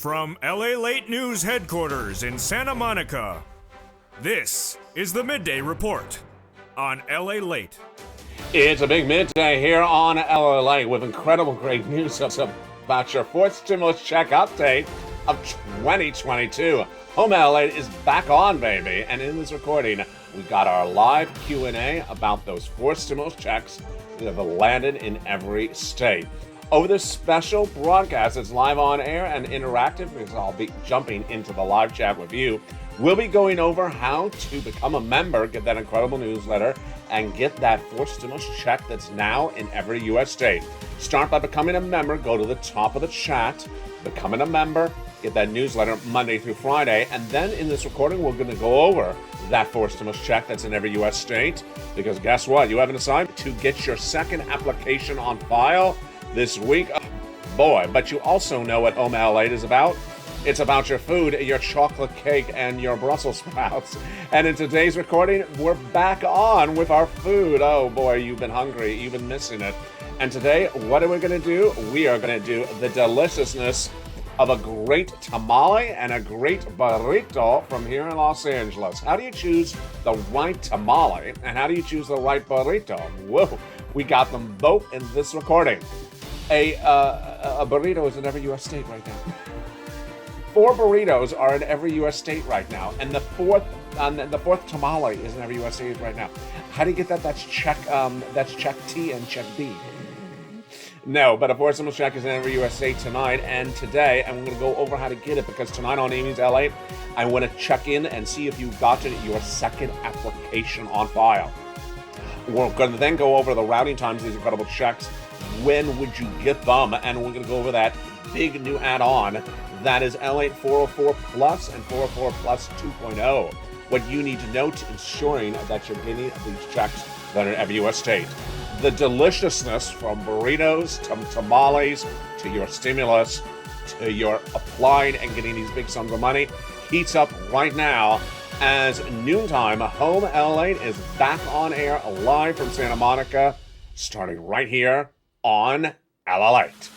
From LALATE News headquarters in Santa Monica, this is the Midday Report on LALATE. It's a big midday here on LALATE with incredible great news about your fourth stimulus check update of 2022. Home LALATE is back on, baby, and in this recording, we got our live Q&A about those four stimulus checks that have landed in every state. Over this special broadcast, it's live on air and interactive because I'll be jumping into the live chat with you. We'll be going over how to become a member, get that incredible newsletter, and get that fourth stimulus check that's now in every U.S. state. Start by becoming a member. Go to the top of the chat, becoming a member, get that newsletter Monday through Friday, and then in this recording, we're going to go over that fourth stimulus check that's in every U.S. state. Because guess what? You have an assignment to get your second application on file this week. Oh, boy, but you also know what Home LALATE is about. It's about your food, your chocolate cake, and your Brussels sprouts. And in today's recording, we're back on with our food. Oh boy, you've been hungry, you've been missing it. And today, what are we going to do? We are going to do the deliciousness of a great tamale and a great burrito from here in Los Angeles. How do you choose the right tamale and how do you choose the right burrito? Whoa, we got them both in this recording. A burrito is in every U.S. state right now. 4 burritos are in every U.S. state right now, and the fourth tamale is in every U.S. state right now. How do you get that? That's check T and check B. No, but a fourth stimulus check is in every U.S. state tonight and today, and we're going to go over how to get it because tonight on Amy's LA, I want to check in and see if you've gotten your second application on file. We're going to then go over the routing times of these incredible checks. When would you get them? And we're going to go over that big new add-on that is LALATE 404 Plus and 404 Plus 2.0. What you need to know to ensuring that you're getting these checks that are in every U.S. state. The deliciousness from burritos to tamales to your stimulus to your applying and getting these big sums of money heats up right now as noontime. Home LALATE is back on air live from Santa Monica, starting right here on LALATE.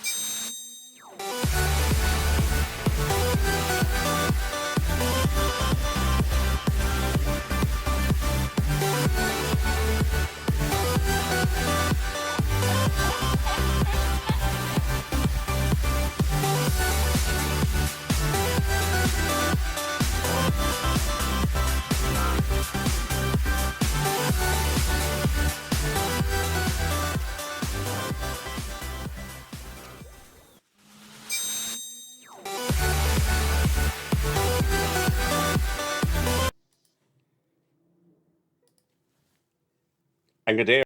And good day.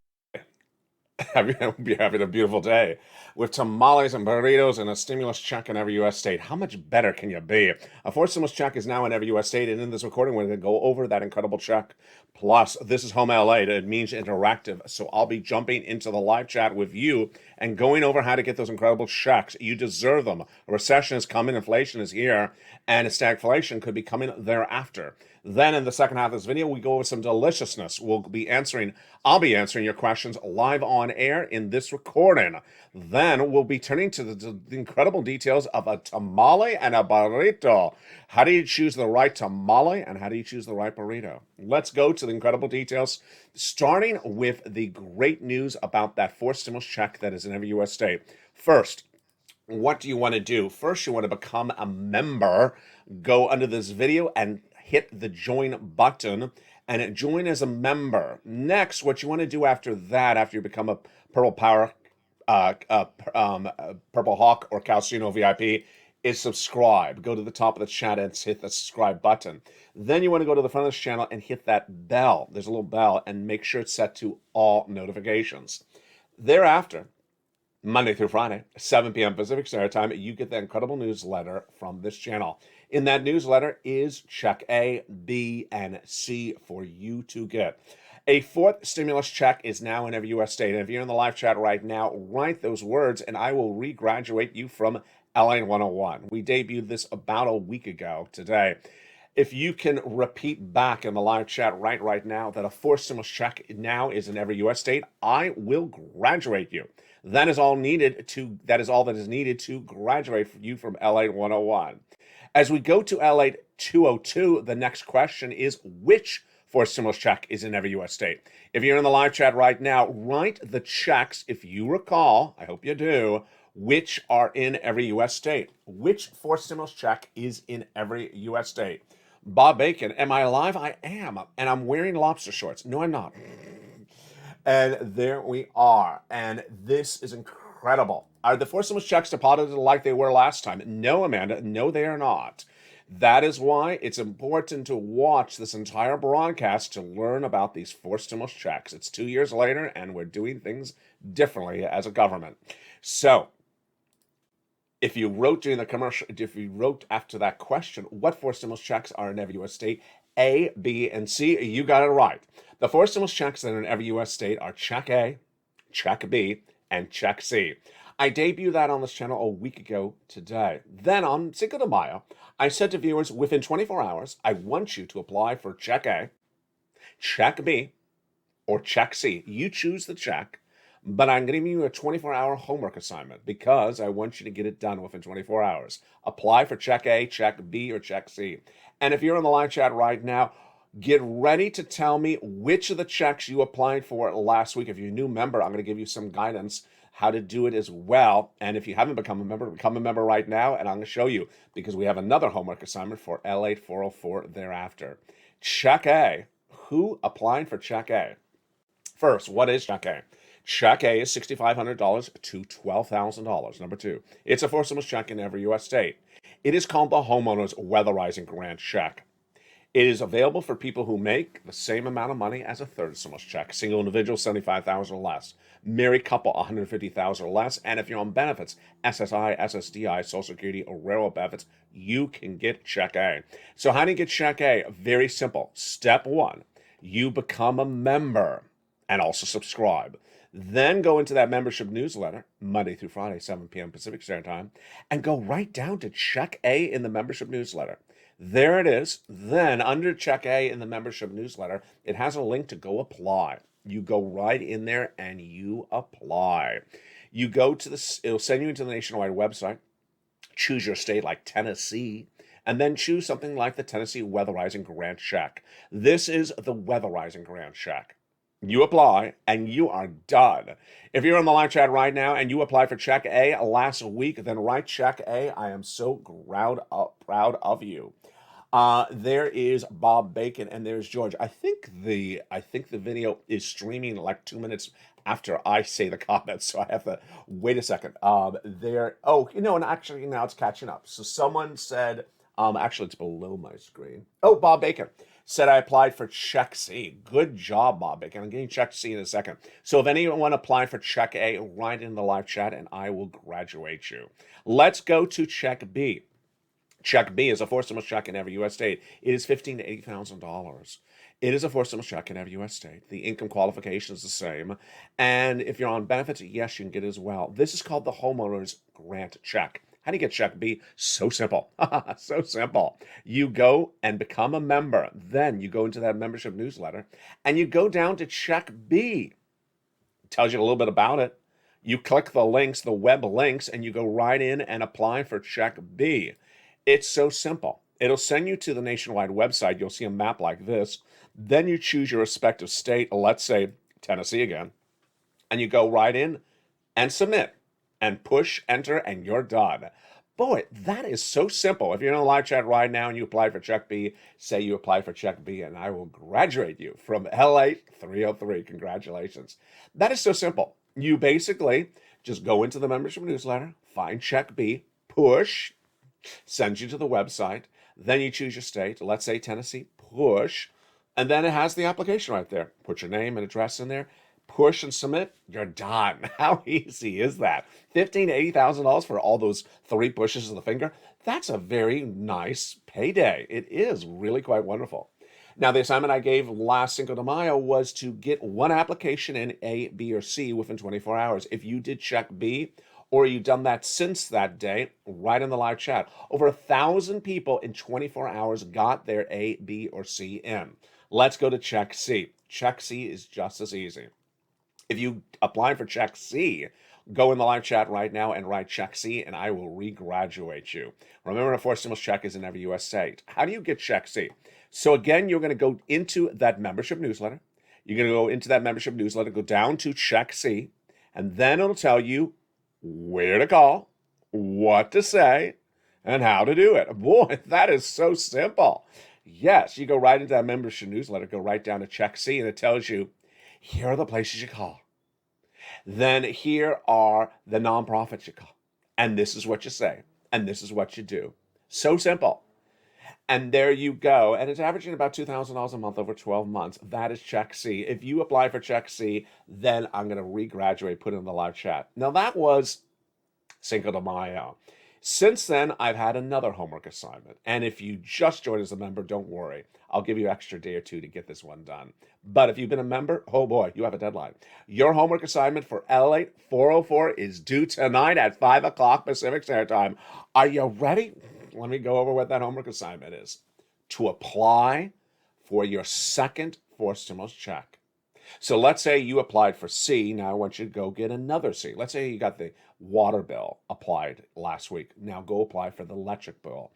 Hope you're having a beautiful day. With tamales and burritos and a stimulus check in every U.S. state, how much better can you be? A fourth stimulus check is now in every U.S. state, and in this recording, we're going to go over that incredible check. Plus, this is Home LALATE. It means interactive, so I'll be jumping into the live chat with you and going over how to get those incredible checks. You deserve them. A recession is coming, inflation is here, and a stagflation could be coming thereafter. Then in the second half of this video, we go over some deliciousness. I'll be answering your questions live on air in this recording. Then we'll be turning to the incredible details of a tamale and a burrito. How do you choose the right tamale and how do you choose the right burrito? Let's go to the incredible details, starting with the great news about that fourth stimulus check that is in every U.S. state. First, what do you want to do? First, you want to become a member. Go under this video and hit the join button and join as a member. Next, what you want to do after that, after you become a Purple Power, Purple Hawk or Calcino VIP, is subscribe. Go to the top of the chat and hit the subscribe button. Then you want to go to the front of this channel and hit that bell. There's a little bell and make sure it's set to all notifications. Thereafter, Monday through Friday, 7 p.m. Pacific Standard Time, you get the incredible newsletter from this channel. In that newsletter is check A, B, and C for you to get. A fourth stimulus check is now in every U.S. state. And if you're in the live chat right now, write those words and I will regraduate you from LA 101. We debuted this about a week ago today. If you can repeat back in the live chat right now that a fourth stimulus check now is in every U.S. state, I will graduate you. That is all that is needed to graduate you from LATE 101. As we go to LATE 202, the next question is which forced stimulus check is in every U.S. state? If you're in the live chat right now, write the checks, if you recall, I hope you do, which are in every U.S. state. Which forced stimulus check is in every U.S. state? Bob Bacon, am I alive? I am. And I'm wearing lobster shorts. No, I'm not. And there we are. And this is incredible. Are the forced stimulus checks deposited like they were last time? No, Amanda. No, they are not. That is why it's important to watch this entire broadcast to learn about these forced stimulus checks. It's 2 years later, and we're doing things differently as a government. So, if you wrote during the commercial, if you wrote after that question, what forced stimulus checks are in every U.S. state? A, B, and C, you got it right. The forced stimulus checks that are in every U.S. state are Check A, Check B, and Check C. I debuted that on this channel a week ago today. Then on Cinco de Mayo, I said to viewers, within 24 hours, I want you to apply for Check A, Check B, or Check C. You choose the check, but I'm giving you a 24-hour homework assignment because I want you to get it done within 24 hours. Apply for Check A, Check B, or Check C. And if you're in the live chat right now, get ready to tell me which of the checks you applied for last week. If you're a new member, I'm going to give you some guidance how to do it as well. And if you haven't become a member right now, and I'm going to show you because we have another homework assignment for LATE 404 thereafter. Check A. Who applied for Check A? First, what is Check A? Check A is $6,500 to $12,000. Number two, it's a forced stimulus check in every U.S. state. It is called the Homeowners Weatherizing Grant Check. It is available for people who make the same amount of money as a third stimulus check. Single individual, $75,000 or less. Married couple, $150,000 or less. And if you're on benefits, SSI, SSDI, Social Security, or railroad benefits, you can get Check A. So how do you get Check A? Very simple. Step one, you become a member and also subscribe. Then go into that membership newsletter, Monday through Friday, 7 p.m. Pacific Standard Time, and go right down to Check A in the membership newsletter. There it is. Then under Check A in the membership newsletter, it has a link to go apply. You go right in there and you apply. You go to it'll send you into the nationwide website, choose your state like Tennessee, and then choose something like the Tennessee Weatherizing Grant Check. This is the Weatherizing Grant Check. You apply and you are done. If you're on the live chat right now and you applied for Check A last week, then write Check A. I am so proud of you. There is Bob Bacon and there's George. I think the video is streaming like 2 minutes after I say the comments, so I have to wait a second. And actually now it's catching up. So someone said, actually it's below my screen. Oh, Bob Bacon said I applied for Check C. Good job, Bob Bacon. I'm getting Check C in a second. So if anyone applied for Check A, write in the live chat and I will graduate you. Let's go to Check B. Check B is a forced stimulus check in every U.S. state. It is $15,000 to $80,000. It is a forced stimulus check in every U.S. state. The income qualification is the same. And if you're on benefits, yes, you can get it as well. This is called the Homeowners Grant Check. How do you get Check B? So simple. So simple. You go and become a member. Then you go into that membership newsletter and you go down to Check B. It tells you a little bit about it. You click the links, the web links, and you go right in and apply for Check B. It's so simple. It'll send you to the nationwide website. You'll see a map like this. Then you choose your respective state, let's say Tennessee again, and you go right in and submit and push enter and you're done. Boy, that is so simple. If you're in a live chat right now and you apply for Check B, say you apply for Check B and I will graduate you from LATE 303. Congratulations. That is so simple. You basically just go into the membership newsletter, find Check B, push, sends you to the website, then you choose your state, let's say Tennessee, push, and then it has the application right there. Put your name and address in there, push and submit, you're done. How easy is that? $15,000 to $80,000 for all those 3 pushes of the finger? That's a very nice payday. It is really quite wonderful. Now, the assignment I gave last Cinco de Mayo was to get 1 application in A, B, or C within 24 hours. If you did Check B, or you've done that since that day, right in the live chat. Over 1,000 people in 24 hours got their A, B, or C in. Let's go to Check C. Check C is just as easy. If you apply for Check C, Go in the live chat right now and write check C, and I will regraduate you. Remember, a forced stimulus check is in every U.S. state. How do you get check C? So again, you're going to go into that membership newsletter. You're going to go into that membership newsletter, go down to check C, and then it'll tell you where to call, what to say, and how to do it. Boy, that is so simple. Yes, you go right into that membership newsletter, go right down to check C, and it tells you, here are the places you call. Then here are the nonprofits you call. And this is what you say. And this is what you do. So simple. And there you go. And it's averaging about $2,000 a month over 12 months. That is check C. If you apply for check C, then I'm going to regraduate, put it in the live chat. Now that was Cinco de Mayo. Since then, I've had another homework assignment. And if you just joined as a member, don't worry. I'll give you an extra day or two to get this one done. But if you've been a member, oh boy, you have a deadline. Your homework assignment for LALATE 404 is due tonight at 5 o'clock Pacific Standard Time. Are you ready? Let me go over what that homework assignment is. To apply for your second forced stimulus check. So let's say you applied for C. Now I want you to go get another C. Let's say you got the water bill applied last week. Now go apply for the electric bill.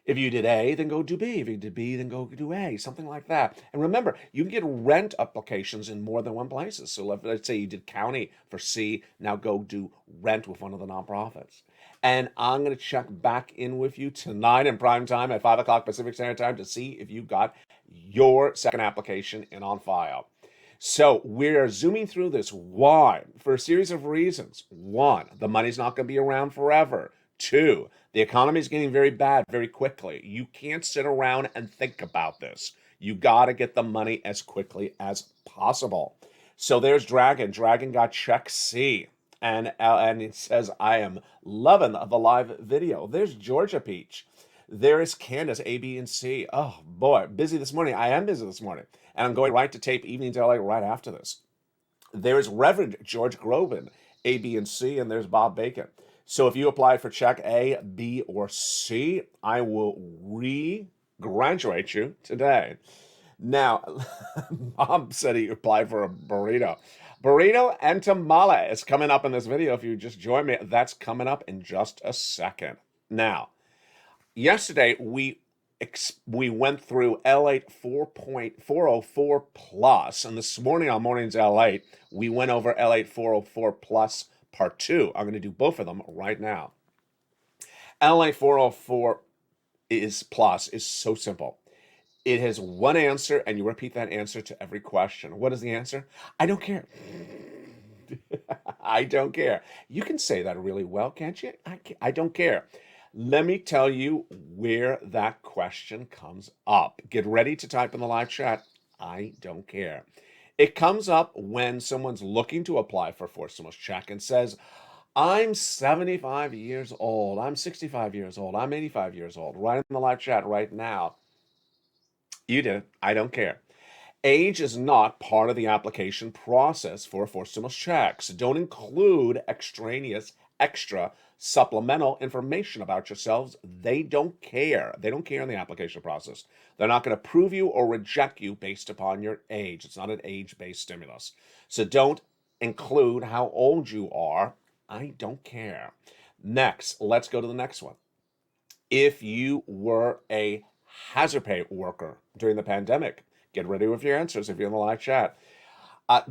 If you did A, then go do B. If you did B, then go do A, something like that. And remember, you can get rent applications in more than one places. So let's say you did county for C. Now go do rent with one of the nonprofits. And I'm going to check back in with you tonight in prime time at 5 o'clock Pacific Standard Time to see if you got your second application in on file. So we're zooming through this. Why? For a series of reasons. One, the money's not going to be around forever. Two, the economy is getting very bad very quickly. You can't sit around and think about this. You got to get the money as quickly as possible. So there's Dragon. Dragon got check C. And it says, I am loving the live video. There's Georgia Peach. There is Candace, A, B, and C. Oh, boy, busy this morning. I am busy this morning. And I'm going right to tape Evenings LA right after this. There's Reverend George Groban, A, B, and C, and there's Bob Bacon. So if you apply for check A, B, or C, I will re-graduate you today. Now, Bob said he applied for a burrito. Burrito and tamale is coming up in this video. If you just join me, that's coming up in just a second. Now, yesterday we went through LALATE 4.404 plus, and this morning on Mornings LALATE, we went over LALATE 404 plus part 2. I'm going to do both of them right now. LALATE 404 is so simple. It has one answer, and you repeat that answer to every question. What is the answer? I don't care. I don't care. You can say that really well, can't you? I don't care. Let me tell you where that question comes up. Get ready to type in the live chat. I don't care. It comes up when someone's looking to apply for a forced stimulus check and says, I'm 75 years old. I'm 65 years old. I'm 85 years old. Right in the live chat right now. You did it. I don't care. Age is not part of the application process for a forced stimulus check. So don't include extra supplemental information about yourselves. They don't care. They don't care in the application process. They're not going to approve you or reject you based upon your age. It's not an age-based stimulus. So don't include how old you are. I don't care. Next, let's go to the next one. If you were a hazard pay worker during the pandemic, get ready with your answers if you're in the live chat.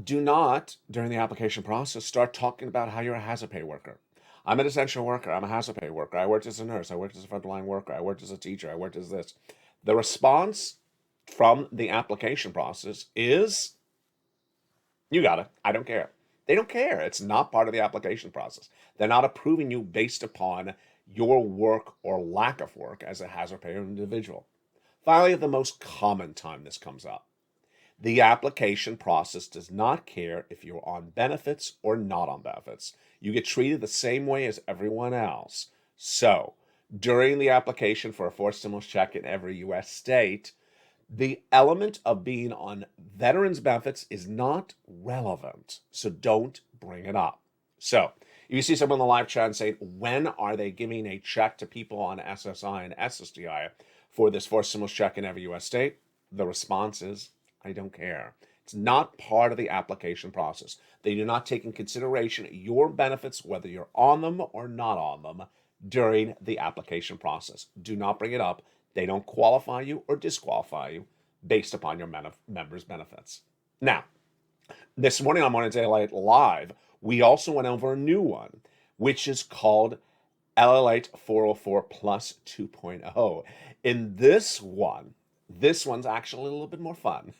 Do not, during the application process, start talking about how you're a hazard pay worker. I'm an essential worker. I'm a hazard pay worker. I worked as a nurse. I worked as a frontline worker. I worked as a teacher. I worked as this. The response from the application process is, you got it. I don't care. They don't care. It's not part of the application process. They're not approving you based upon your work or lack of work as a hazard pay individual. Finally, the most common time this comes up. The application process does not care if you're on benefits or not on benefits. You get treated the same way as everyone else. So, during the application for a forced stimulus check in every U.S. state, the element of being on veterans benefits is not relevant. So don't bring it up. So, if you see someone in the live chat and say, when are they giving a check to people on SSI and SSDI for this forced stimulus check in every U.S. state? The response is, I don't care. It's not part of the application process. They do not take in consideration your benefits, whether you're on them or not on them, during the application process. Do not bring it up. They don't qualify you or disqualify you based upon your members' benefits. Now, this morning on Morning Daylight Live, we also went over a new one, which is called LALATE 404 Plus 2.0. In this one's actually a little bit more fun.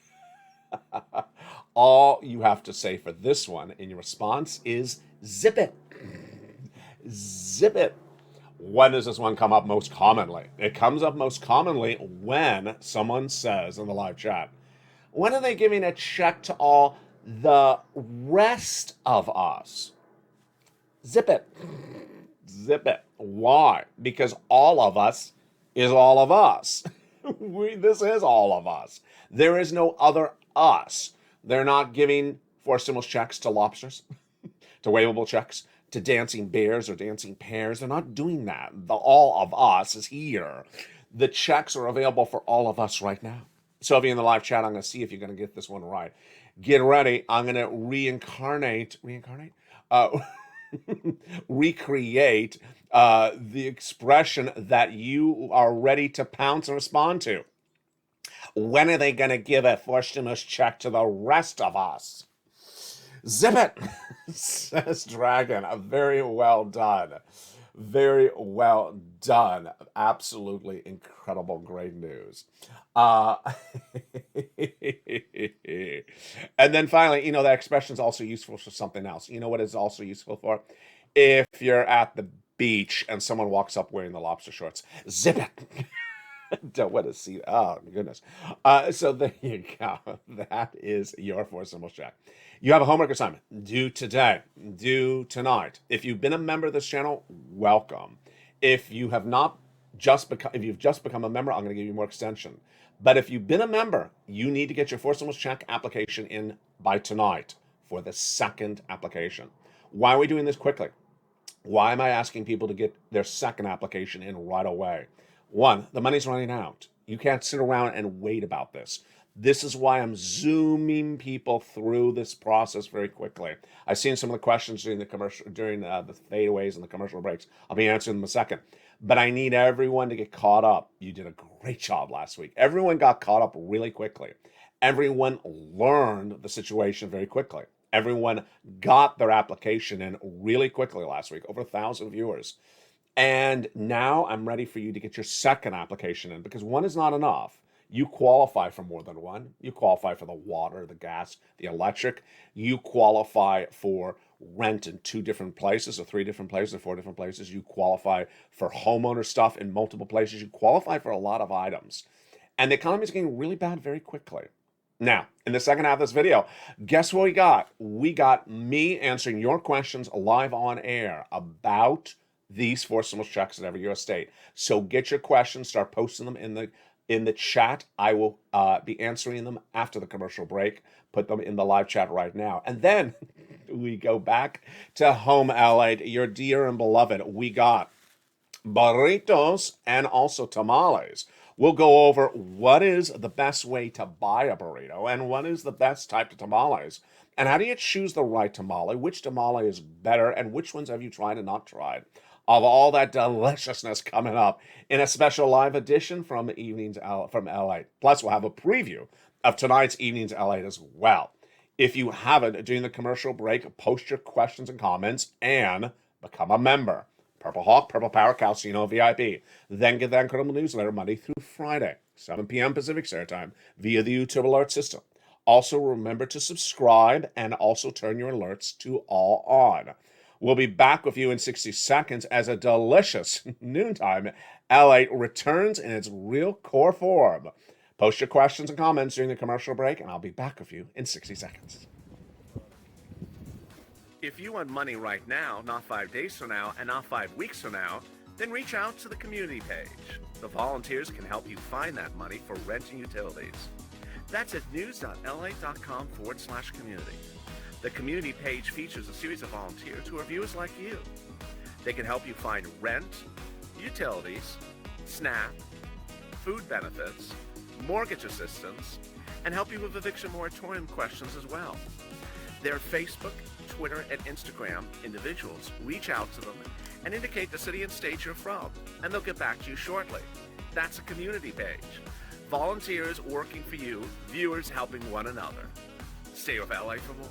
All you have to say for this one in your response is zip it. Zip it. When does this one come up most commonly? It comes up most commonly when someone says in the live chat, when are they giving a check to all the rest of us? Zip it. Zip it. Why? Because all of us is all of us. This is all of us. There is no other us. They're not giving forced stimulus checks to lobsters, to waivable checks, to dancing bears or dancing pears. They're not doing that. The all of us is here. The checks are available for all of us right now. So if you're in the live chat, I'm going to see if you're going to get this one right. Get ready. I'm going to recreate the expression that you are ready to pounce and respond to. When are they going to give a forced stimulus check to the rest of us? Zip it, says Dragon. Very well done. Very well done. Absolutely incredible. Great news. And then finally, that expression is also useful for something else. You know what it's also useful for? If you're at the beach and someone walks up wearing the lobster shorts, zip it. Don't want to see. Oh, my goodness. So there you go. That is your forced stimulus check. You have a homework assignment due today, due tonight. If you've been a member of this channel, welcome. If you have not if you've just become a member, I'm going to give you more extension. But if you've been a member, you need to get your forced stimulus check application in by tonight for the second application. Why are we doing this quickly? Why am I asking people to get their second application in right away? One, the money's running out. You can't sit around and wait about this. This is why I'm zooming people through this process very quickly. I've seen some of the questions during the fadeaways and the commercial breaks. I'll be answering them in a second. But I need everyone to get caught up. You did a great job last week. Everyone got caught up really quickly. Everyone learned the situation very quickly. Everyone got their application in really quickly last week. Over 1,000 viewers. And now I'm ready for you to get your second application in, because one is not enough. You qualify for more than one. You qualify for the water, the gas, the electric. You qualify for rent in 2 different places or 3 different places or 4 different places. You qualify for homeowner stuff in multiple places. You qualify for a lot of items. And the economy is getting really bad very quickly. Now, in the second half of this video, guess what we got? We got me answering your questions live on air about these forced stimulus checks in every U.S. state. So get your questions, start posting them in the chat. I will be answering them after the commercial break. Put them in the live chat right now. And then we go back to home, LALATE, your dear and beloved. We got burritos and also tamales. We'll go over what is the best way to buy a burrito and what is the best type of tamales. And how do you choose the right tamale? Which tamale is better and which ones have you tried and not tried? Of all that deliciousness coming up in a special live edition from Evenings from LA. Plus, we'll have a preview of tonight's Evenings LA as well. If you haven't, during the commercial break, post your questions and comments and become a member. Purple Hawk, Purple Power, Calcino VIP. Then get that incredible newsletter Monday through Friday, 7 p.m. Pacific Standard Time via the YouTube alert system. Also, remember to subscribe and also turn your alerts to all on. We'll be back with you in 60 seconds as a delicious noontime LALATE returns in its real core form. Post your questions and comments during the commercial break, and I'll be back with you in 60 seconds. If you want money right now, not 5 days from now, and not 5 weeks from now, then reach out to the community page. The volunteers can help you find that money for rent and utilities. That's at news.la.com/community. The community page features a series of volunteers who are viewers like you. They can help you find rent, utilities, SNAP, food benefits, mortgage assistance, and help you with eviction moratorium questions as well. Their Facebook, Twitter, and Instagram individuals reach out to them and indicate the city and state you're from, and they'll get back to you shortly. That's a community page. Volunteers working for you, viewers helping one another. Stay with LA for more.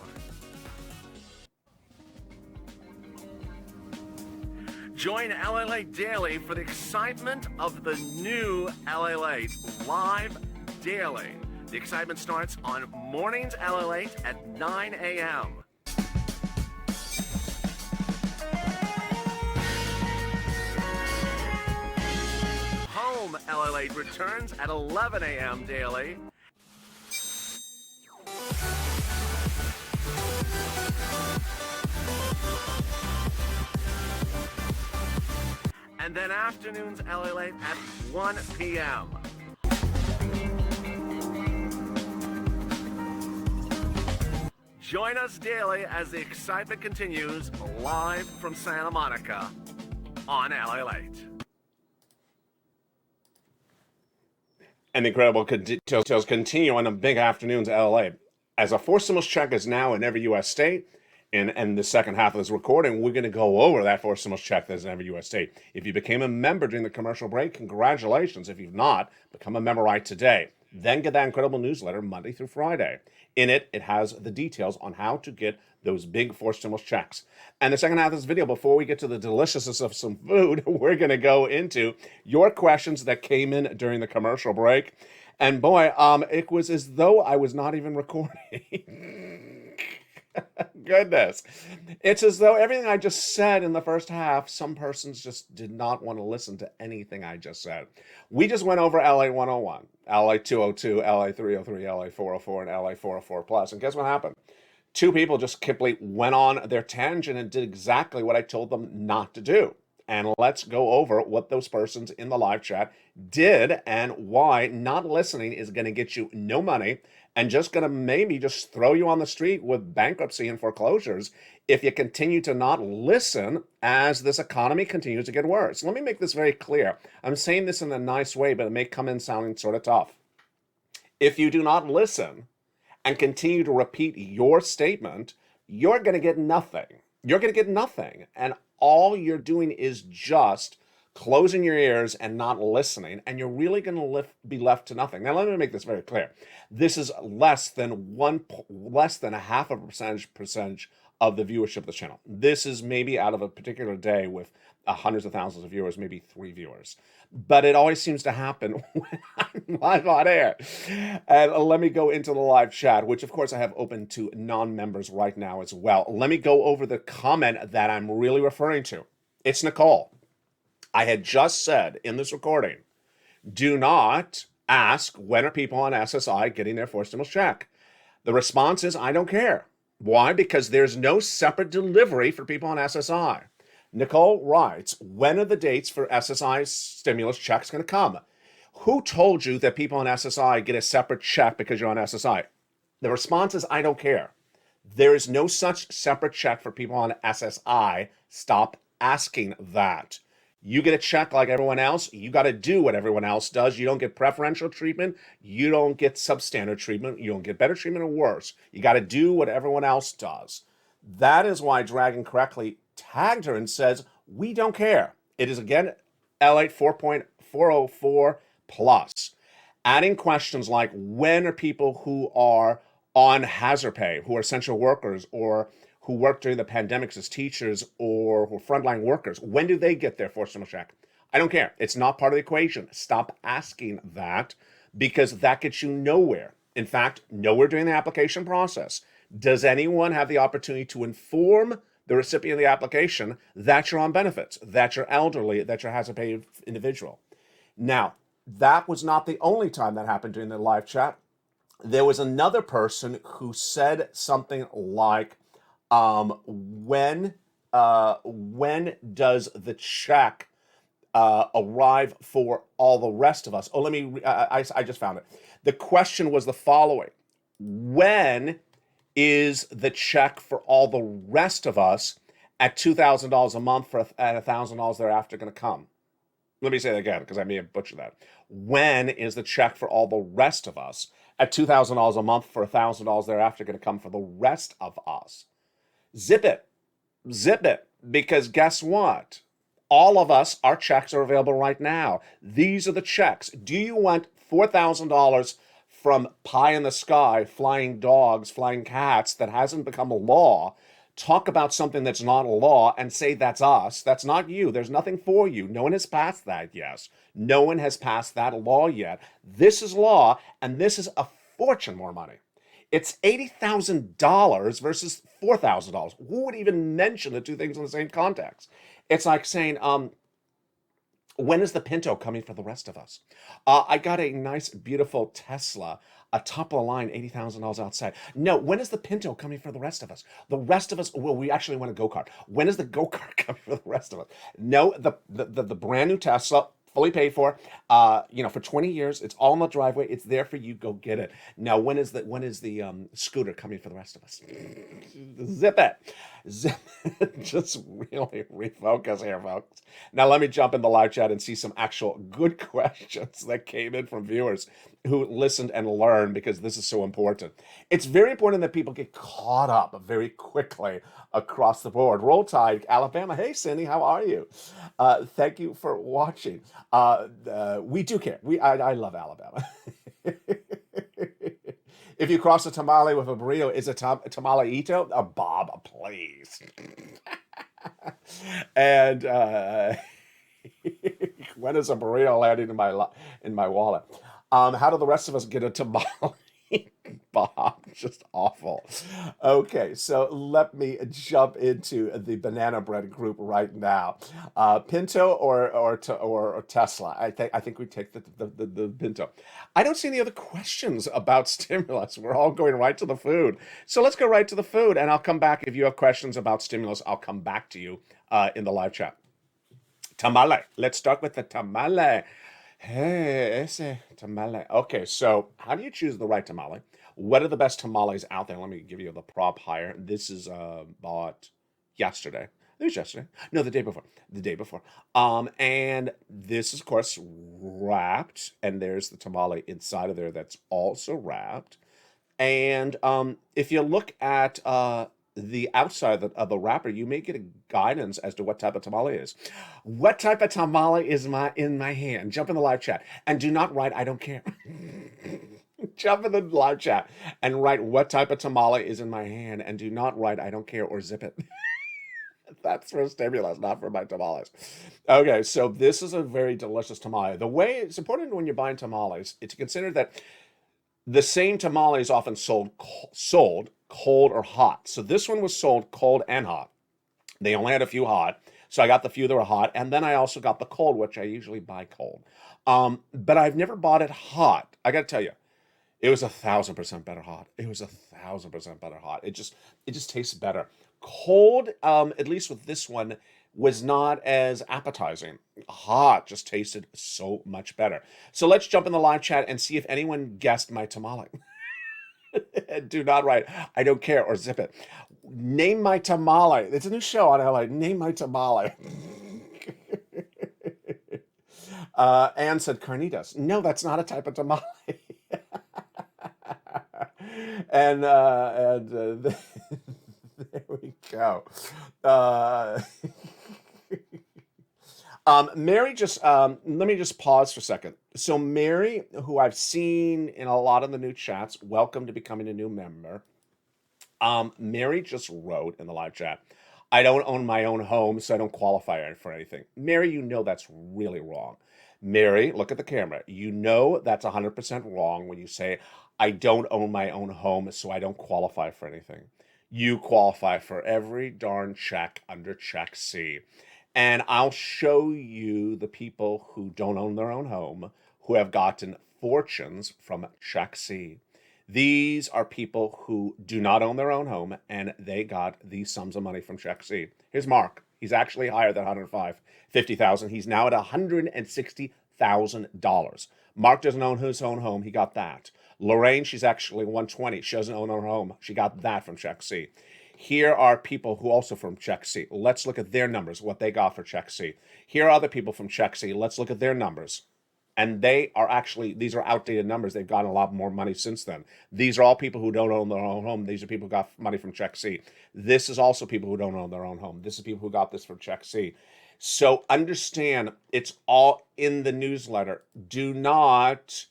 Join LALATE Daily for the excitement of the new LALATE live daily. The excitement starts on mornings LALATE at 9 a.m. Home LALATE returns at 11 a.m. daily. And then afternoons LALATE at 1 p.m. Join us daily as the excitement continues live from Santa Monica on LALATE. And the incredible details continue on the big afternoons at LA. As a forced stimulus check is now in every U.S. state, and the second half of this recording, we're going to go over that forced stimulus check that's in every U.S. state. If you became a member during the commercial break, congratulations. If you've not, become a member right today. Then get that incredible newsletter Monday through Friday. In it, it has the details on how to get those big forced stimulus checks. And the second half of this video, before we get to the deliciousness of some food, we're going to go into your questions that came in during the commercial break. And boy, it was as though I was not even recording. Goodness. It's as though everything I just said in the first half, some persons just did not want to listen to anything I just said. We just went over LA 101, LA 202, LA 303, LA 404, and LA 404 plus. And guess what happened? Two people just simply went on their tangent and did exactly what I told them not to do. And let's go over what those persons in the live chat did and why not listening is going to get you no money and just going to maybe just throw you on the street with bankruptcy and foreclosures if you continue to not listen as this economy continues to get worse. Let me make this very clear. I'm saying this in a nice way, but it may come in sounding sort of tough. If you do not listen and continue to repeat your statement, you're going to get nothing. You're going to get nothing. And all you're doing is just closing your ears and not listening, and you're really going to be left to nothing. Now, let me make this very clear. This is less than a half a percentage of the viewership of the channel. This is maybe out of a particular day with hundreds of thousands of viewers, maybe 3 viewers. But it always seems to happen when I'm live on air. And let me go into the live chat, which of course I have open to non-members right now as well. Let me go over the comment that I'm really referring to. It's Nicole. I had just said in this recording, do not ask when are people on SSI getting their forced stimulus check. The response is, I don't care. Why? Because there's no separate delivery for people on SSI. Nicole writes, when are the dates for SSI stimulus checks going to come? Who told you that people on SSI get a separate check because you're on SSI? The response is, I don't care. There is no such separate check for people on SSI. Stop asking that. You get a check like everyone else. You got to do what everyone else does. You don't get preferential treatment. You don't get substandard treatment. You don't get better treatment or worse. You got to do what everyone else does. That is why Dragon correctly tagged her and says, we don't care. It is, again, LATE 4.404 plus. Adding questions like, when are people who are on hazard pay, who are essential workers, or who work during the pandemics as teachers or who are frontline workers, when do they get their forced stimulus check? I don't care. It's not part of the equation. Stop asking that, because that gets you nowhere. In fact, nowhere during the application process. Does anyone have the opportunity to inform the recipient of the application that you're on benefits, that you're elderly, that you're hazard pay individual? Now, that was not the only time that happened during the live chat. There was another person who said something like, when does the check arrive for all the rest of us? Oh, I just found it. The question was the following: when is the check for all the rest of us at $2,000 a month at $1,000 thereafter going to come? Let me say that again, because I may have butchered that. When is the check for all the rest of us at $2,000 a month for $1,000 thereafter going to come for the rest of us. Zip it. Zip it. Because guess what? All of us, our checks are available right now. These are the checks. Do you want $4,000 from pie in the sky, flying dogs, flying cats that hasn't become a law? Talk about something that's not a law and say that's us. That's not you. There's nothing for you. No one has passed that, yes. No one has passed that law yet. This is law, and this is a fortune more money. It's $80,000 versus $4,000. Who would even mention the two things in the same context? It's like saying, when is the Pinto coming for the rest of us? I got a nice, beautiful Tesla, a top of the line, $80,000 outside. No, when is the Pinto coming for the rest of us? The rest of us, well, we actually want a go-kart. When is the go-kart coming for the rest of us? No, the brand new Tesla, fully paid for, for 20 years. It's all in the driveway. It's there for you. Go get it. Now, when is the scooter coming for the rest of us? Zip it. Zip it. Just really refocus here, folks. Now, let me jump in the live chat and see some actual good questions that came in from viewers who listened and learned, because this is so important. It's very important that people get caught up very quickly across the board. Roll Tide, Alabama. Hey, Cindy, how are you? Thank you for watching. We do care. I love Alabama. If you cross a tamale with a burrito, is a tamale ito? Bob, please. And when is a burrito landing in my wallet? How do the rest of us get a tamale? Bob, just awful. Okay, so let me jump into the banana bread group right now. Pinto or Tesla? I think we take the Pinto. I don't see any other questions about stimulus. We're all going right to the food. So let's go right to the food, and I'll come back. If you have questions about stimulus, I'll come back to you in the live chat. Tamale. Let's start with the tamale. Hey, ese tamale. Okay, so how do you choose the right tamale? What are the best tamales out there? Let me give you the prop hire. This is bought yesterday. It was yesterday. No, the day before. The day before. And this is, of course, wrapped. And there's the tamale inside of there that's also wrapped. And if you look at the outside of the wrapper, you may get a guidance as to what type of tamale it is. What type of tamale is in my hand? Jump in the live chat. And do not write, I don't care. Jump in the live chat and write what type of tamale is in my hand, and do not write, I don't care, or zip it. That's for stimulus, not for my tamales. Okay, so this is a very delicious tamale. The way it's important when you're buying tamales is to consider that the same tamale is often sold cold or hot. So this one was sold cold and hot. They only had a few hot, so I got the few that were hot, and then I also got the cold, which I usually buy cold. But I've never bought it hot. I got to tell you, it was 1,000% better hot. It was 1,000% better hot. It just tastes better. Cold, at least with this one, was not as appetizing. Hot just tasted so much better. So let's jump in the live chat and see if anyone guessed my tamale. Do not write, I don't care, or zip it. Name my tamale. It's a new show on LA. Name my tamale. Anne said carnitas. No, that's not a type of tamale. and there we go. Mary let me just pause for a second. So Mary, who I've seen in a lot of the new chats, welcome to becoming a new member. Mary just wrote in the live chat, I don't own my own home, so I don't qualify for anything. Mary, you know that's really wrong. Mary, look at the camera. You know that's 100% wrong when you say, I don't own my own home, so I don't qualify for anything. You qualify for every darn check under Check C. And I'll show you the people who don't own their own home, who have gotten fortunes from Check C. These are people who do not own their own home, and they got these sums of money from Check C. Here's Mark. He's actually higher than $150,000. He's now at $160,000. Mark doesn't own his own home. He got that. Lorraine, she's actually 120. She doesn't own her home. She got that from Check C. Here are people who also from Check C. Let's look at their numbers, what they got for Check C. Here are other people from Check C. Let's look at their numbers. And they are actually, these are outdated numbers. They've gotten a lot more money since then. These are all people who don't own their own home. These are people who got money from Check C. This is also people who don't own their own home. This is people who got this from Check C. So understand, it's all in the newsletter. Do not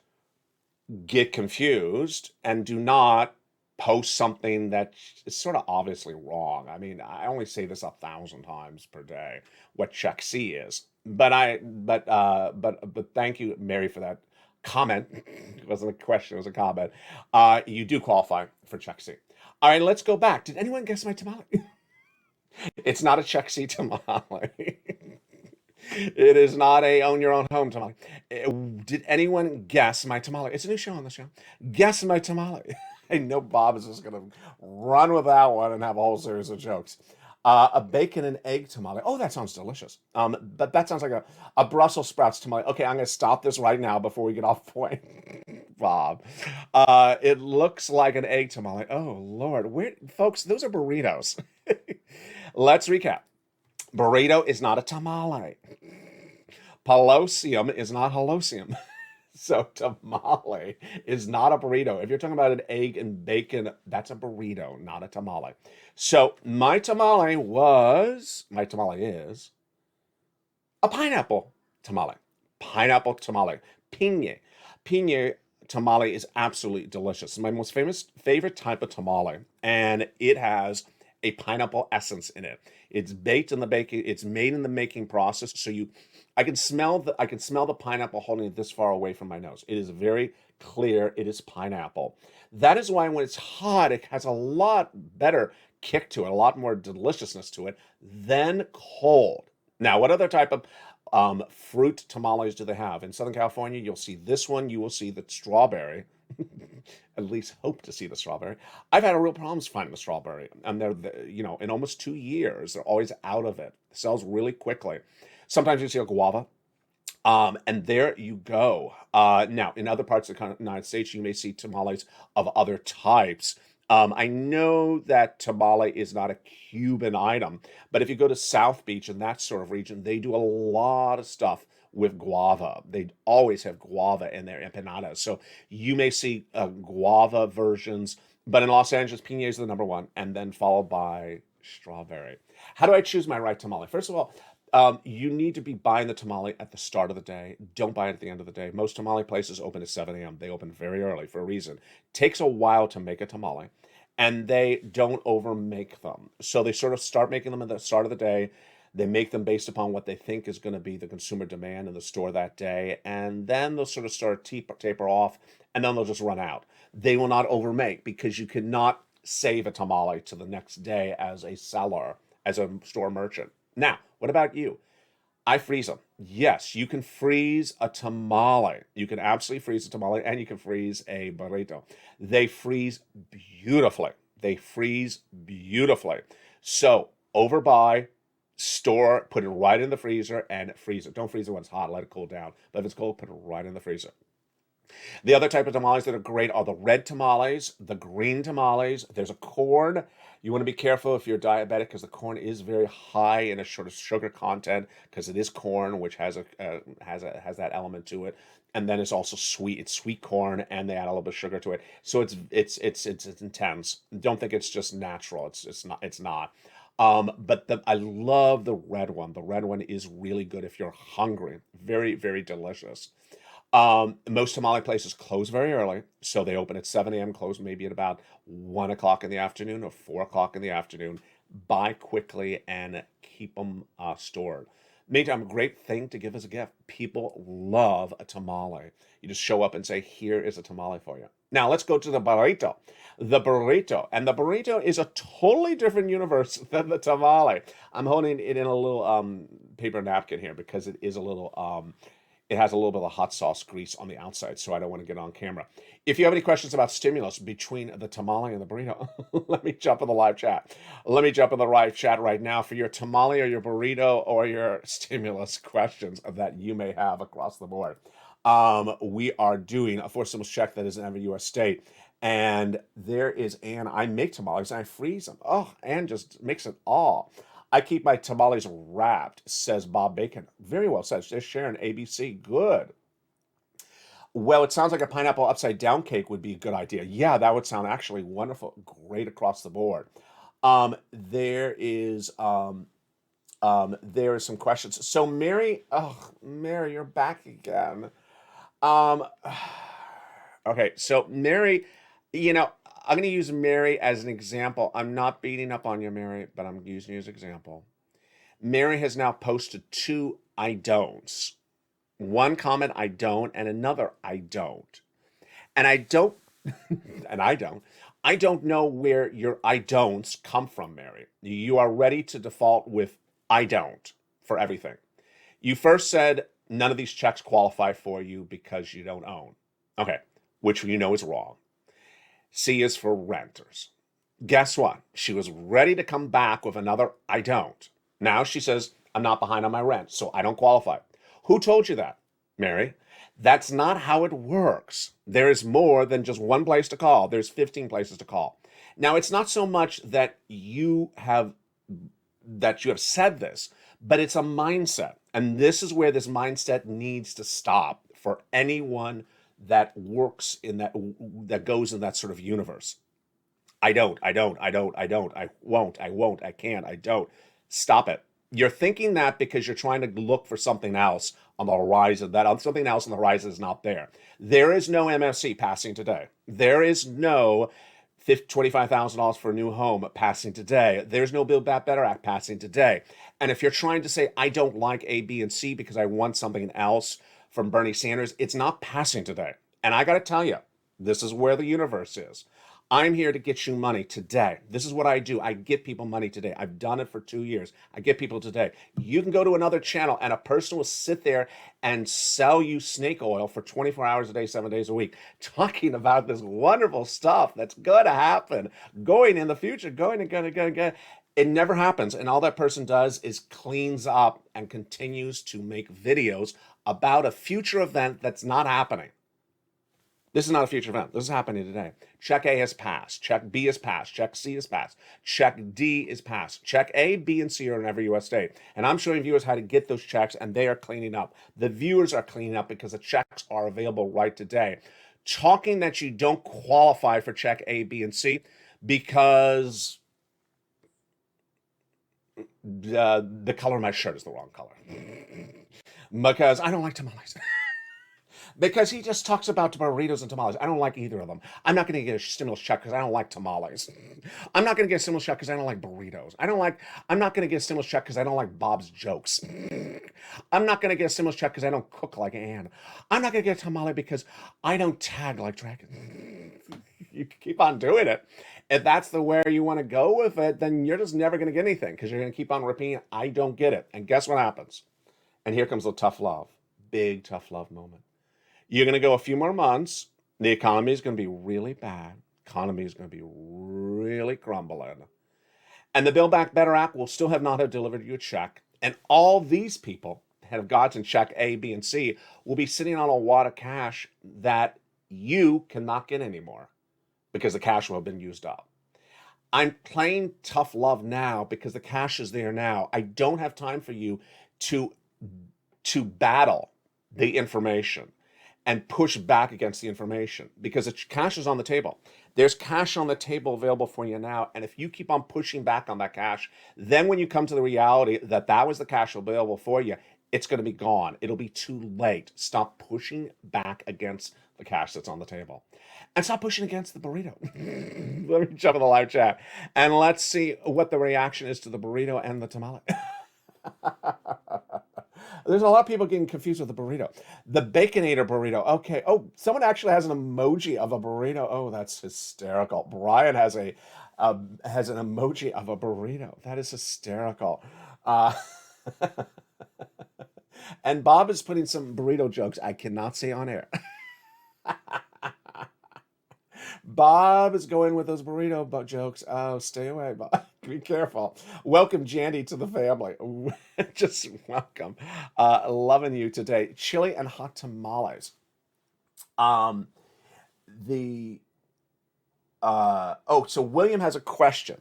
get confused, and do not post something that is sort of obviously wrong. I mean, I only say this 1,000 times per day, what Check C is. But thank you, Mary, for that comment. It wasn't a question, it was a comment. You do qualify for Check C. All right, let's go back. Did anyone guess my tamale? It's not a Check C tamale. It is not a own your own home tamale. Did anyone guess my tamale? It's a new show on the show. Guess my tamale. I know Bob is just going to run with that one and have a whole series of jokes. A bacon and egg tamale. Oh, that sounds delicious. But that sounds like a Brussels sprouts tamale. Okay, I'm going to stop this right now before we get off point. Bob. It looks like an egg tamale. Oh, Lord. Folks, those are burritos. Let's recap. Burrito is not a tamale. Pelosium is not halosium. So tamale is not a burrito. If you're talking about an egg and bacon, that's a burrito, not a tamale. So my tamale is a pineapple tamale. Pineapple tamale. Piña. Piña tamale is absolutely delicious. It's my most favorite type of tamale, and it has a pineapple essence in it. It's baked in the baking. It's made in the making process. So I can smell the pineapple holding it this far away from my nose. It is very clear. It is pineapple. That is why when it's hot, it has a lot better kick to it, a lot more deliciousness to it than cold. Now, what other type of fruit tamales do they have? In Southern California, you'll see this one. You will see the strawberry. At least hope to see the strawberry. I've had a real problems finding the strawberry, and they're, in almost 2 years, they're always out of it. It sells really quickly. Sometimes you see a guava, and there you go. Now, in other parts of the United States, you may see tamales of other types. I know that tamale is not a Cuban item, but if you go to South Beach and that sort of region, they do a lot of stuff with guava. They always have guava in their empanadas. So you may see guava versions, but in Los Angeles, piña is the number one, and then followed by strawberry. How do I choose my right tamale? First of all, you need to be buying the tamale at the start of the day. Don't buy it at the end of the day. Most tamale places open at 7 a.m. They open very early for a reason. Takes a while to make a tamale, and they don't overmake them. So they sort of start making them at the start of the day. They make them based upon what they think is going to be the consumer demand in the store that day, and then they'll sort of start to taper off, and then they'll just run out. They will not overmake, because you cannot save a tamale to the next day as a seller, as a store merchant. Now, what about you? I freeze them. Yes, you can freeze a tamale. You can absolutely freeze a tamale, and you can freeze a burrito. They freeze beautifully. So, overbuy, store, put it right in the freezer, and freeze it. Don't freeze it when it's hot. Let it cool down. But if it's cold, put it right in the freezer. The other type of tamales that are great are the red tamales, the green tamales. There's a corn. You want to be careful if you're diabetic, because the corn is very high in a sort of sugar content, because it is corn, which has that element to it. And then it's also sweet. It's sweet corn, and they add a little bit of sugar to it. So it's intense. Don't think it's just natural. It's not. But I love the red one. The red one is really good if you're hungry. Very, very delicious. Most tamale places close very early, so they open at 7 a.m., close maybe at about 1 o'clock in the afternoon or 4 o'clock in the afternoon. Buy quickly and keep them stored. Meantime, a great thing to give as a gift. People love a tamale. You just show up and say, here is a tamale for you. Now, let's go to the burrito. And the burrito is a totally different universe than the tamale. I'm holding it in a little paper napkin here, because it is a little... it has a little bit of hot sauce grease on the outside, so I don't want to get on camera. If you have any questions about stimulus between the tamale and the burrito, let me jump in the live chat. Let me jump in the live chat right now for your tamale or your burrito or your stimulus questions that you may have across the board. We are doing a forced stimulus check that is in every U.S. state. And there is Ann. I make tamales and I freeze them. Oh, Ann just makes it all. I keep my tamales wrapped, says Bob Bacon. Very well said. There's Sharon, ABC. Good. Well, it sounds like a pineapple upside down cake would be a good idea. Yeah, that would sound actually wonderful, great across the board. There is there is some questions. So Mary, oh Mary, you're back again. Um, okay, so Mary, you know, I'm going to use Mary as an example. I'm not beating up on you, Mary, but I'm using you as an example. Mary has now posted two I don'ts. One comment I don't, and another I don't. And I don't, and I don't. I don't know where your I don'ts come from, Mary. You are ready to default with I don't for everything. You first said none of these checks qualify for you because you don't own. Okay, which you know is wrong. C is for renters. Guess what? She was ready to come back with another I don't. Now she says, I'm not behind on my rent, so I don't qualify. Who told you that, Mary? That's not how it works. There is more than just one place to call. There's 15 places to call. Now, it's not so much that you have said this, but it's a mindset. And this is where this mindset needs to stop for anyone that works in that goes in that sort of universe. I don't, I won't, I can't, I don't. Stop it. You're thinking that because you're trying to look for something else on the horizon. That something else on the horizon is not there. There is no MFC passing today. There is no $25,000 for a new home passing today. There's no Build Back Better Act passing today. And if you're trying to say, I don't like A, B, and C because I want something else from Bernie Sanders, it's not passing today. And I got to tell you, this is where the universe is. I'm here to get you money today. This is what I do. I get people money today. I've done it for 2 years. I get people today. You can go to another channel and a person will sit there and sell you snake oil for 24 hours a day, 7 days a week, talking about this wonderful stuff that's going to happen, going in the future, going. It never happens. And all that person does is cleans up and continues to make videos about a future event that's not happening. This is not a future event. This is happening today. Check A has passed. Check B has passed. Check C has passed. Check D is passed. Check A, B, and C are in every U.S. state. And I'm showing viewers how to get those checks, and they are cleaning up. The viewers are cleaning up because the checks are available right today. Talking that you don't qualify for check A, B, and C because the color of my shirt is the wrong color. Because I don't like tamales. Because he just talks about burritos and tamales. I don't like either of them. I'm not going to get a stimulus check because I don't like tamales. I'm not going to get a stimulus check because I don't like burritos. I'm not going to get a stimulus check because I don't like Bob's jokes. I'm not going to get a stimulus check because I don't cook like Ann. I'm not going to get a tamale because I don't tag like Dragon. You keep on doing it. If that's the way you want to go with it, then you're just never going to get anything because you're going to keep on repeating, I don't get it. And guess what happens? And here comes the tough love. Big tough love moment. You're going to go a few more months. The economy is going to be really bad. Economy is going to be really crumbling. And the Build Back Better Act will still not have delivered you a check. And all these people that have gotten check A, B, and C will be sitting on a wad of cash that you cannot get anymore because the cash will have been used up. I'm playing tough love now because the cash is there now. I don't have time for you to battle the information and push back against the information because the cash is on the table. There's cash on the table available for you now. And if you keep on pushing back on that cash, then when you come to the reality that that was the cash available for you, it's going to be gone. It'll be too late. Stop pushing back against the cash that's on the table. And stop pushing against the burrito. Let me jump in the live chat. And let's see what the reaction is to the burrito and the tamale. There's a lot of people getting confused with the burrito. The Baconator burrito. Okay. Oh, someone actually has an emoji of a burrito. Oh, that's hysterical. Brian has an emoji of a burrito. That is hysterical. And Bob is putting some burrito jokes I cannot say on air. Bob is going with those burrito jokes. Oh, stay away, Bob. Be careful. Welcome, Jandy, to the family. Just welcome. Loving you today. Chili and hot tamales. So William has a question.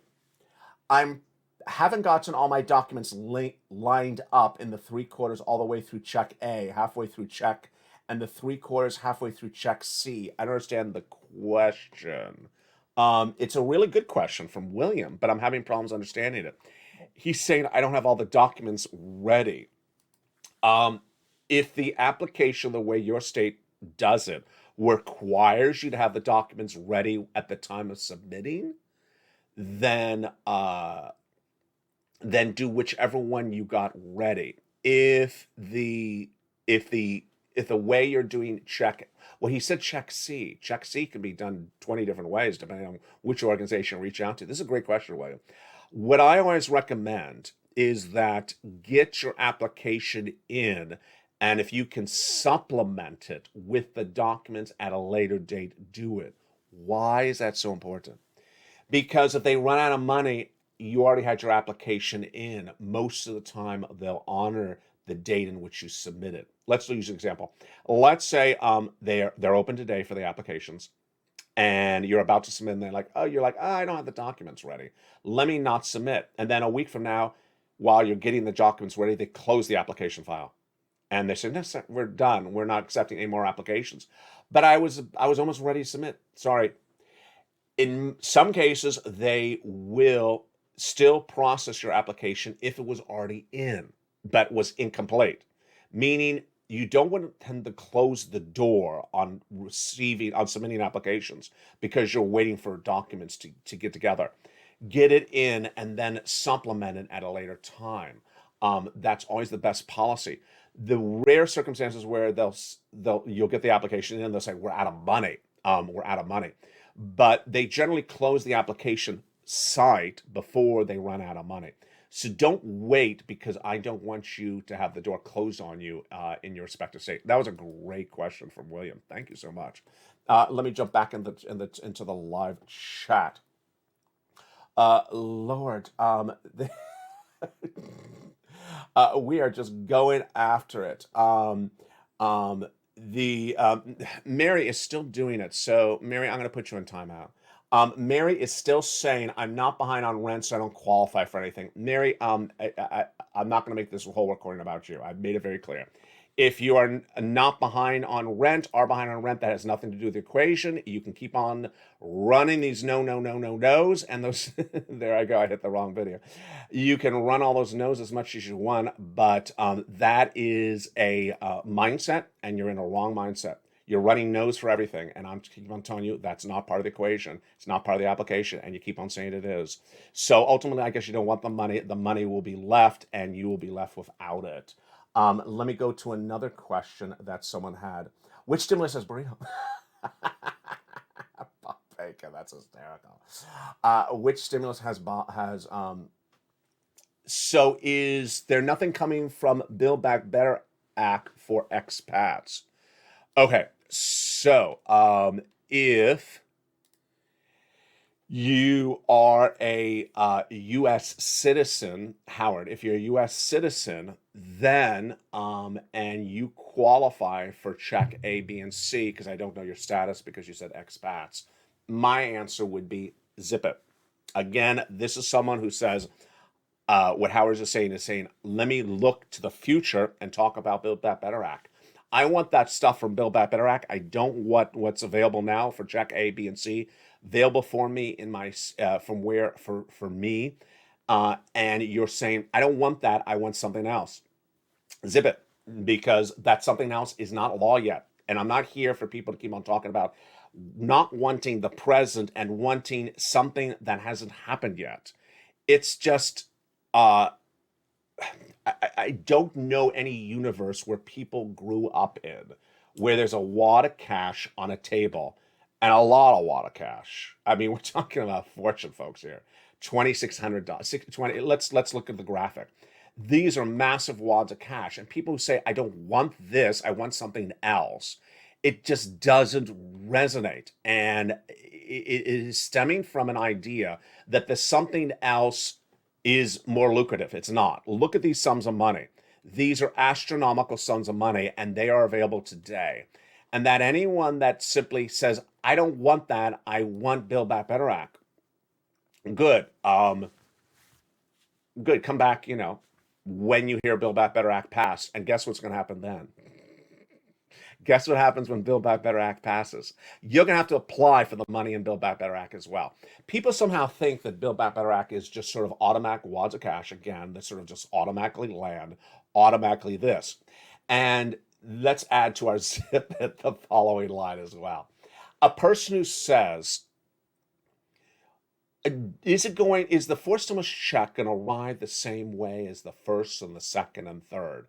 Haven't gotten all my documents lined up in the 3/4 all the way through check A, halfway through check and the 3/4 halfway through check C. I don't understand the question. It's a really good question from William, but I'm having problems understanding it. He's saying I don't have all the documents ready. If the application, the way your state does it, requires you to have the documents ready at the time of submitting, then do whichever one you got ready. If the way you're doing check, well, he said check C. Check C can be done 20 different ways depending on which organization you reach out to. This is a great question, William. What I always recommend is that get your application in, and if you can supplement it with the documents at a later date, do it. Why is that so important? Because if they run out of money, you already had your application in. Most of the time, they'll honor the date in which you submit it. Let's use an example. Let's say they're open today for the applications, and you're about to submit, and they're like, I don't have the documents ready. Let me not submit. And then a week from now, while you're getting the documents ready, they close the application file. And they say, no, sir, we're done. We're not accepting any more applications. But I was almost ready to submit. Sorry. In some cases, they will still process your application if it was already in, but was incomplete. Meaning you don't want to tend to close the door on submitting applications because you're waiting for documents to get together. Get it in and then supplement it at a later time. That's always the best policy. The rare circumstances where you'll get the application in and they'll say, we're out of money. But they generally close the application site before they run out of money. So don't wait, because I don't want you to have the door closed on you in your respective state. That was a great question from William. Thank you so much. Let me jump back into the live chat. Lord, we are just going after it. Mary is still doing it. So Mary, I'm going to put you in timeout. Mary is still saying, I'm not behind on rent, so I don't qualify for anything. Mary, I'm not going to make this whole recording about you. I've made it very clear. If you are not behind on rent, that has nothing to do with the equation. You can keep on running these no's, and those, there I go, I hit the wrong video. You can run all those no's as much as you want, but that is a mindset, and you're in a wrong mindset. You're running no's for everything, and I'm keep on telling you that's not part of the equation. It's not part of the application, and you keep on saying it is. So ultimately, I guess you don't want the money. The money will be left, and you will be left without it. Let me go to another question that someone had. Which stimulus has burrito? Bacon, that's hysterical. Which stimulus has so is there nothing coming from Build Back Better Act for expats? Okay, so if you are a U.S. citizen, Howard, if you're a U.S. citizen, then and you qualify for check A, B, and C, because I don't know your status because you said expats, my answer would be zip it. Again, this is someone who says, what Howard is saying, let me look to the future and talk about Build Back Better Act. I want that stuff from Build Back Better Act. I don't want what's available now for check A, B, and C available for me in my for me. And you're saying, I don't want that. I want something else. Zip it, because that something else is not law yet. And I'm not here for people to keep on talking about not wanting the present and wanting something that hasn't happened yet. It's just, I don't know any universe where people grew up in where there's a wad of cash on a table, and a wad of cash. I mean, we're talking about fortune, folks, here. $2,600. Let's look at the graphic. These are massive wads of cash, and people who say, I don't want this, I want something else, it just doesn't resonate. And it is stemming from an idea that the something else is more lucrative. It's not. Look at these sums of money. These are astronomical sums of money, and they are available today. And that anyone that simply says, I don't want that, I want Build Back Better Act. Good. Good. Come back, when you hear Build Back Better Act pass, and guess what's going to happen then? Guess what happens when Build Back Better Act passes? You're going to have to apply for the money in Build Back Better Act as well. People somehow think that Build Back Better Act is just sort of automatic wads of cash, again, that sort of just automatically land, automatically this. And let's add to our zip at the following line as well. A person who says, is the fourth stimulus check going to arrive the same way as the first and the second and third?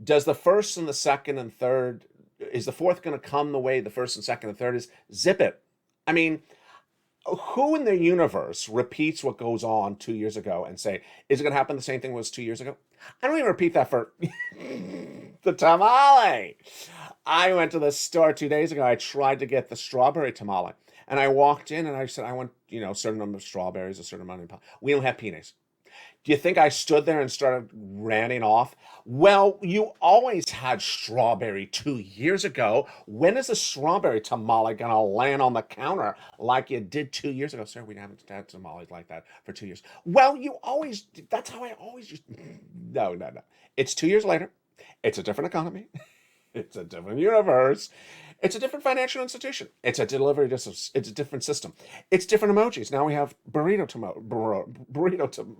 Does the first and the second and third, is the fourth going to come the way the first and second and third is? Zip it. I mean, who in the universe repeats what goes on 2 years ago and say, is it going to happen the same thing was 2 years ago? I don't even repeat that for the tamale. I went to the store 2 days ago. I tried to get the strawberry tamale. And I walked in and I said, I want, a certain number of strawberries, a certain amount of, we don't have peanuts. Do you think I stood there and started ranting off? Well, you always had strawberry 2 years ago. When is a strawberry tamale going to land on the counter like you did 2 years ago? Sir, we haven't had tamales like that for 2 years. Well, that's how I always used. No. It's 2 years later. It's a different economy. It's a different universe. It's a different financial institution. It's a delivery distance. It's a different system. It's different emojis. Now we have burrito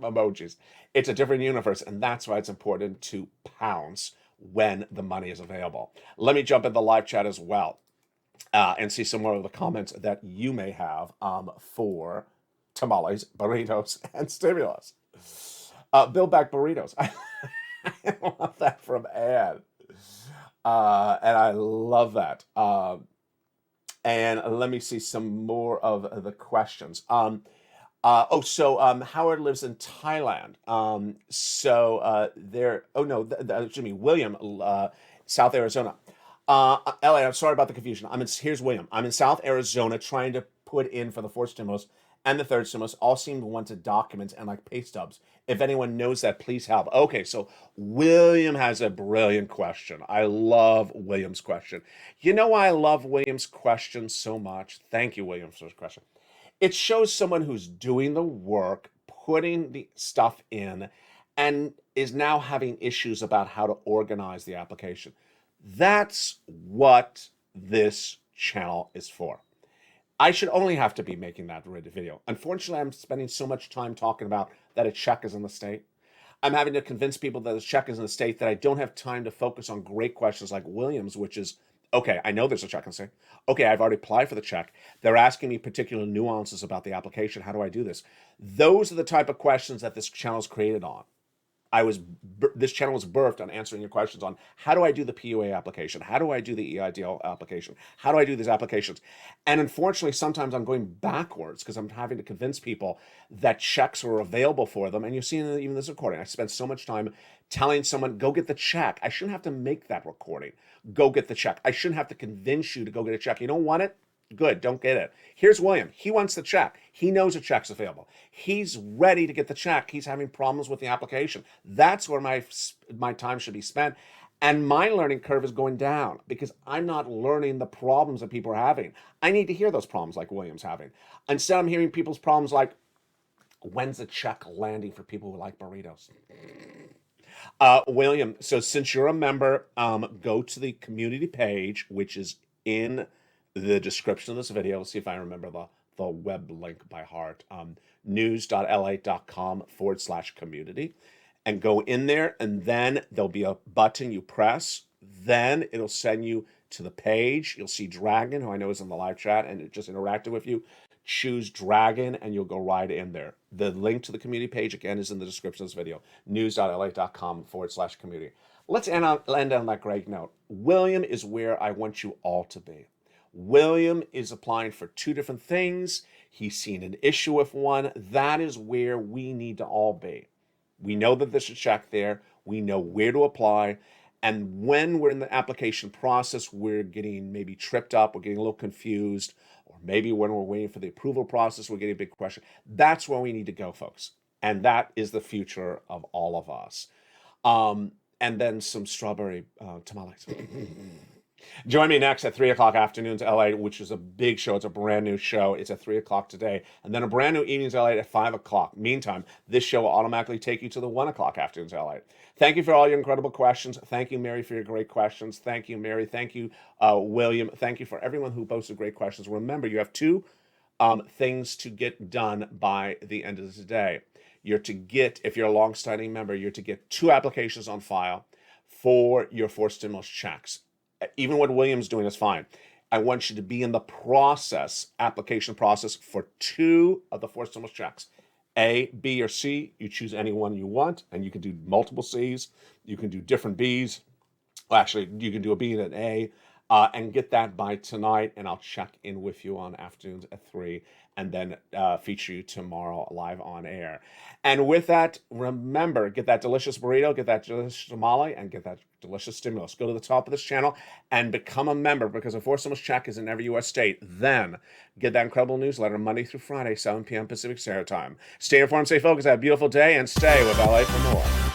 emojis. It's a different universe, and that's why it's important to pounce when the money is available. Let me jump in the live chat as well and see some more of the comments that you may have for tamales, burritos, and stimulus. Build back burritos. I love that from Ann. And I love that. And let me see some more of the questions. Howard lives in Thailand. William, South Arizona. Elliot, I'm sorry about the confusion. Here's William. I'm in South Arizona trying to put in for the fourth stimulus and the third stimulus. All seem to want to document and like pay stubs. If anyone knows that, please help. Okay, so William has a brilliant question. I love William's question. You know why I love William's question so much? Thank you, William, for this question. It shows someone who's doing the work, putting the stuff in, and is now having issues about how to organize the application. That's what this channel is for. I should only have to be making that video. Unfortunately, I'm spending so much time talking about that a check is in the state. I'm having to convince people that a check is in the state that I don't have time to focus on great questions like Williams, which is, okay, I know there's a check in the state. Okay, I've already applied for the check. They're asking me particular nuances about the application. How do I do this? Those are the type of questions that this channel is created on. This channel was birthed on answering your questions on how do I do the PUA application? How do I do the EIDL application? How do I do these applications? And unfortunately, sometimes I'm going backwards because I'm having to convince people that checks are available for them. And you're seeing even this recording. I spent so much time telling someone, go get the check. I shouldn't have to make that recording. Go get the check. I shouldn't have to convince you to go get a check. You don't want it? Good, don't get it. Here's William. He wants the check. He knows a check's available. He's ready to get the check. He's having problems with the application. That's where my time should be spent. And my learning curve is going down because I'm not learning the problems that people are having. I need to hear those problems like William's having. Instead, I'm hearing people's problems like, when's the check landing for people who like burritos? William, so since you're a member, go to the community page, which is in the description of this video. Let's see if I remember the web link by heart. news.la.com/community, and go in there, and then there'll be a button you press. Then it'll send you to the page. You'll see Dragon, who I know is in the live chat and it just interacted with you. Choose Dragon and you'll go right in there. The link to the community page again is in the description of this video. news.la.com/community. Let's end on that great note. William is where I want you all to be. William is applying for two different things. He's seen an issue with one. That is where we need to all be. We know that there's a check there. We know where to apply. And when we're in the application process, we're getting maybe tripped up, we're getting a little confused, or maybe when we're waiting for the approval process, we're getting a big question. That's where we need to go, folks. And that is the future of all of us. And then some strawberry tamales. Join me next at 3 o'clock afternoons LA, which is a big show. It's a brand new show. It's at 3 o'clock today. And then a brand new evenings LA at 5 o'clock. Meantime, this show will automatically take you to the 1 o'clock afternoons LA. Thank you for all your incredible questions. Thank you, Mary, for your great questions. Thank you, Mary. Thank you, William. Thank you for everyone who posted great questions. Remember, you have two things to get done by the end of the day. You're to get, if you're a long-standing member, you're to get 2 applications on file for your 4 stimulus checks. Even what William's doing is fine. I want you to be in the application process for 2 of the 4 stimulus checks. A, B, or C. You choose any one you want, and you can do multiple C's. You can do different B's. Well, actually, you can do a B and an A, and get that by tonight, and I'll check in with you on afternoons at 3, and then feature you tomorrow live on air. And with that, remember, get that delicious burrito, get that delicious tamale, and get that delicious stimulus. Go to the top of this channel and become a member, because a 4 stimulus check is in every U.S. state. Then get that incredible newsletter Monday through Friday, 7 p.m. Pacific Standard Time. Stay informed, stay focused, have a beautiful day, and stay with LA for more.